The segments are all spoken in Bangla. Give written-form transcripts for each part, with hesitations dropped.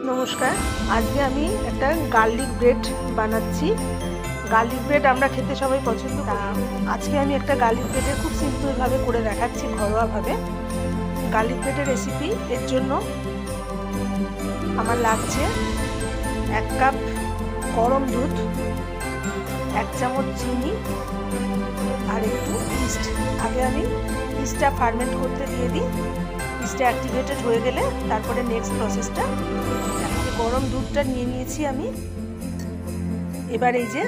নমস্কার। আজকে আমি একটা গার্লিক ব্রেড বানাচ্ছি। গার্লিক ব্রেড আমরা খেতে সবাই পছন্দ করি। আজকে আমি একটা গার্লিক ব্রেডের খুব সিম্পলভাবে করে দেখাচ্ছি, ঘরোয়াভাবে। গার্লিক ব্রেডের রেসিপি। এর জন্য আমার লাগছে 1 কাপ গরম দুধ, 1 চামচ চিনি আর একটু ইস্ট। আগে আমি ইস্টটা ফার্মেন্ট করতে দিয়ে দিই। ইস্টটা অ্যাক্টিভেটেড হয়ে গেলে তারপরে নেক্সট প্রসেসটা। গরম দুধটা নিয়ে নিয়েছি আমি। এবার এই যে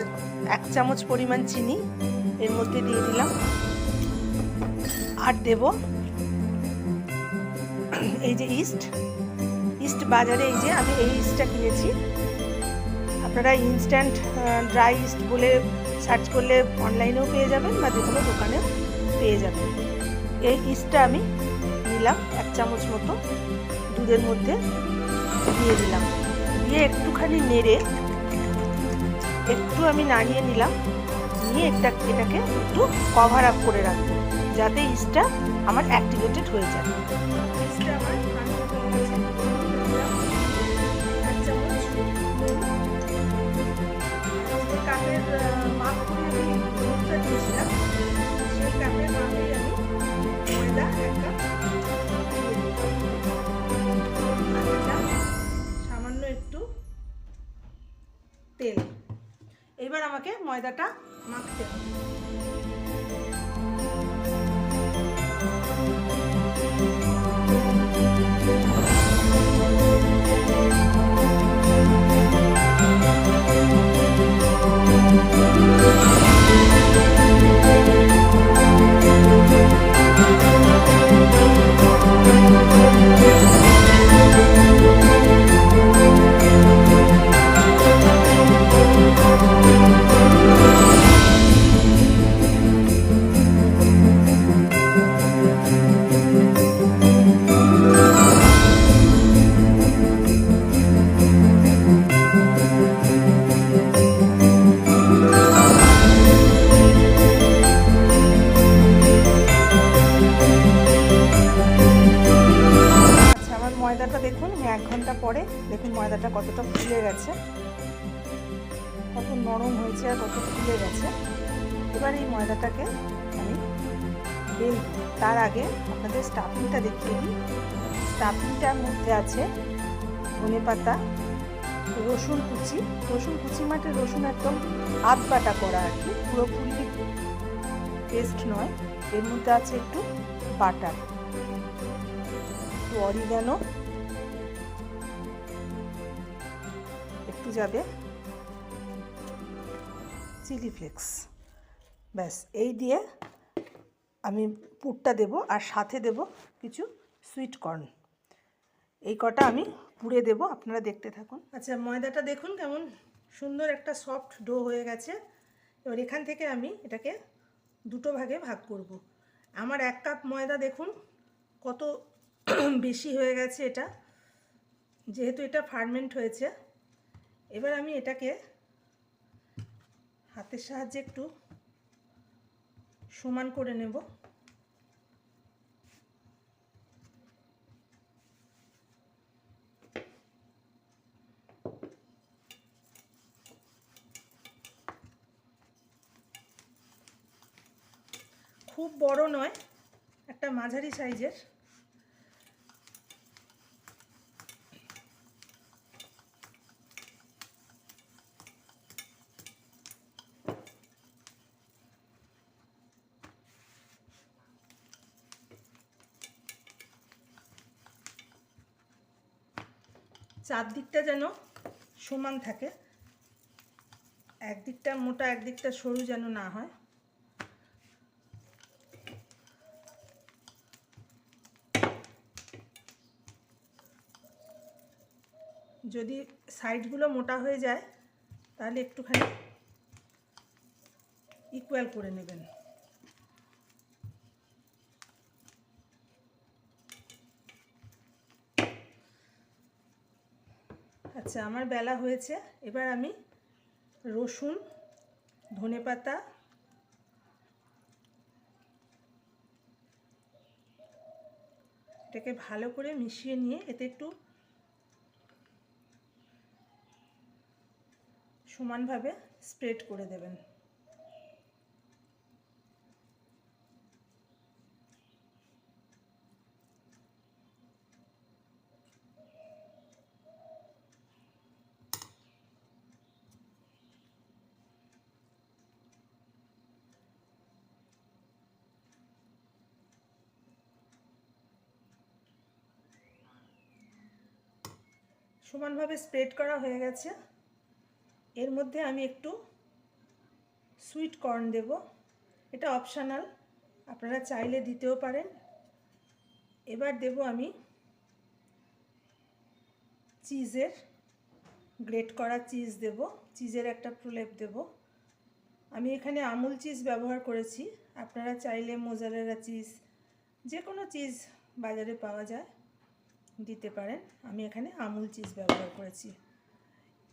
1 চামচ পরিমাণ চিনি এর মধ্যে দিয়ে দিলাম, আর দেব এই যে ইস্ট বাজারে এই যে আমি এই ইস্টটা কিনেছি। আপনারা ইনস্ট্যান্ট ড্রাই ইস্ট বলে সার্চ করলে অনলাইনেও পেয়ে যাবেন বা যে কোনো দোকানেও পেয়ে যাবেন। এই ইস্টটা আমি নিলাম 1 চামচ মতো, দুধের মধ্যে দিয়ে দিলাম। দিয়ে একটুখানি নেড়ে একটু আমি নাড়িয়ে নিলাম। নিয়ে এটাকে একটু কভার আপ করে রাখবো যাতে ইস্টটা আমার অ্যাক্টিভেটেড হয়ে যায়। ইস্টটা আমার কাপের মাপ করে আমি দুধটা দিয়েছিলাম, সেই কাপের মাপেই আমি ময়দা 1 কাপ, সামান্য একটু তেল। এবার আমাকে ময়দাটা মাখতে হবে। ময়দাটা দেখুন, আমি 1 ঘন্টা পরে দেখুন ময়দাটা কতটা ফুলে গেছে, কত নরম হয়েছে আর কত ফুলে গেছে। এবার এই ময়দাটাকে আমি বেলব। তার আগে আপনাদের স্টাফিংটা দেখিয়ে দিই। স্টাফিংটার মধ্যে আছে ধনেপাতা, রসুন কুচি মানে রসুন একদম আধ বাটা করা আর কি, পুরোপুরি পেস্ট নয়। এর মধ্যে আছে একটু বাটার, একটু অরিগানো, একটু যাবে চিলি ফ্লেক্স। ব্যাস, এই দিয়ে আমি পুরটা দেব, আর সাথে দেব কিছু সুইট কর্ন। এই কটা আমি পুড়ে দেব, আপনারা দেখতে থাকুন। আচ্ছা, ময়দাটা দেখুন কেমন সুন্দর একটা সফট ডো হয়ে গেছে। এবার এখান থেকে আমি এটাকে দুটো ভাগে ভাগ করব। আমার 1 কাপ ময়দা দেখুন কত বেশি হয়ে গেছে এটা, যেহেতু এটা ফার্মেন্ট হয়েছে। এবার আমি এটাকে হাতের সাহায্যে একটু সমান করে নেব। খুব বড় নয়, একটা মাঝারি সাইজের। চারদিকটা যেন সমান থাকে, একদিকটা মোটা একদিকটা সরু যেন না হয়। যদি সাইডগুলো মোটা হয়ে যায় তাহলে একটুখানি ইকুয়াল করে নেবেন। আচ্ছা, আমার বেলা হয়েছে। এবার আমি রসুন, ধনেপাতা, এটাকে ভালো করে মিশিয়ে নিয়ে এতে একটু সমানভাবে স্প্রেড করে দেবেন। সমানভাবে স্প্রেড করা হয়ে গেছে। এর মধ্যে আমি একটু সুইট কর্ন দেব, এটা অপশনাল, আপনারা চাইলে দিতেও পারেন। এবার দেব আমি চিজের, গ্রেট করা চিজ দেব, চিজের একটা প্রলেপ দেব। আমি এখানে আমুল চিজ ব্যবহার করেছি, আপনারা চাইলে মোজারেলা চিজ, যে কোনো চিজ বাজারে পাওয়া যায় দিতে পারেন। আমি এখানে আমুল চিজ ব্যবহার করেছি।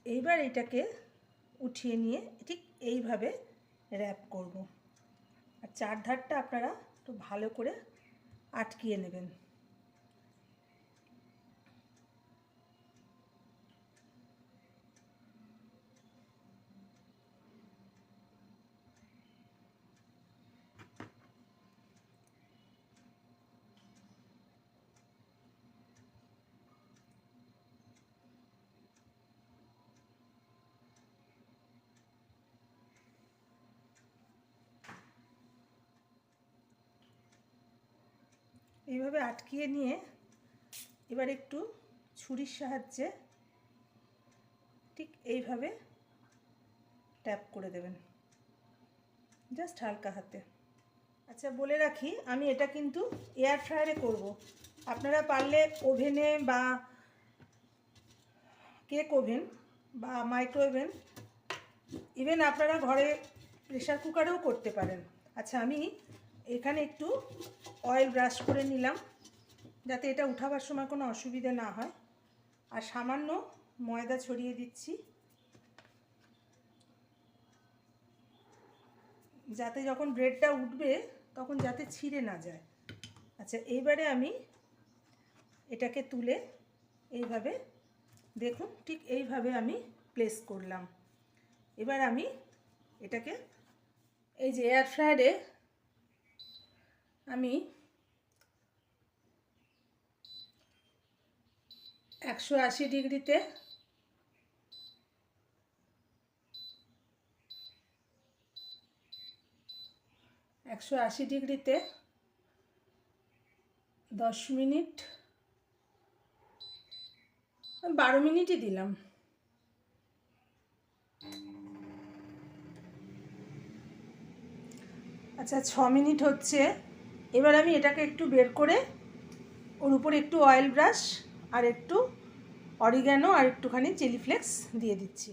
এইবার এটাকে উঠিয়ে নিয়ে ঠিক এইভাবে র্যাপ করব, আর চারধারটা আপনারা একটু ভালো করে আটকিয়ে নেবেন। এইভাবে আটকিয়ে নিয়ে এবার একটু ছুরির সাহায্যে ঠিক এইভাবে ট্যাপ করে দেবেন, জাস্ট হালকা হাতে। আচ্ছা বলে রাখি, আমি এটা কিন্তু এয়ার ফ্রায়ারে করব। আপনারা পারলে ওভেনে বা কেক ওভেন বা মাইক্রো ওভেন, ইভেন আপনারা ঘরে প্রেশার কুকারেও করতে পারেন। আচ্ছা আমি এখানে একটু অয়েল ব্রাশ করে নিলাম যাতে এটা উঠাবার সময় কোনো অসুবিধা না হয়, আর সামান্য ময়দা ছড়িয়ে দিচ্ছি যাতে যখন ব্রেডটা উঠবে তখন যাতে ছিঁড়ে না যায়। আচ্ছা এইবারে আমি এটাকে তুলে এইভাবে, দেখুন ঠিক এইভাবে আমি প্লেস করলাম। এবার আমি এটাকে এই যে এয়ার ফ্রায়ারে আমি 180 ডিগ্রিতে 180 ডিগ্রিতে 10 মিনিট, 12 মিনিটই দিলাম। আচ্ছা 6 মিনিট হচ্ছে। এবার আমি এটাকে একটু বের করে ওর উপরে একটু অয়েল ব্রাশ আর একটু অরিগ্যানো আর একটুখানি চিলি ফ্লেক্স দিয়ে দিচ্ছি।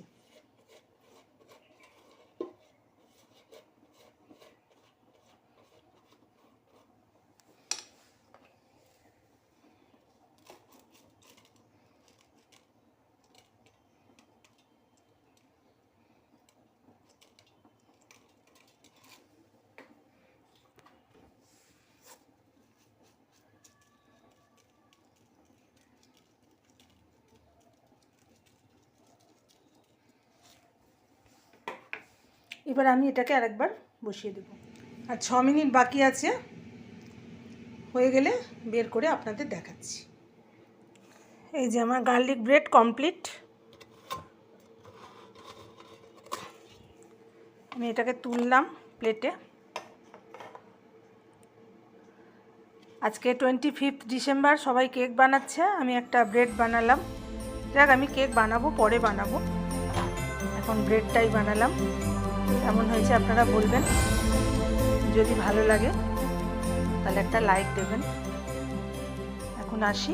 এবার আমি এটাকে আরেকবার বসিয়ে দেব, আর 6 মিনিট বাকি আছে, হয়ে গেলে বের করে আপনাদের দেখাচ্ছি। এই যে আমার গার্লিক ব্রেড কমপ্লিট। আমি এটাকে তুললাম প্লেটে। আজকে 25 ডিসেম্বর, সবাই কেক বানাচ্ছে, আমি একটা ব্রেড বানালাম। যাক আমি কেক বানাবো, পরে বানাবো, এখন ব্রেডটাই বানালাম। কেমন হয়েছে আপনারা বলবেন, যদি ভালো লাগে তাহলে একটা লাইক দেবেন। এখন আসি।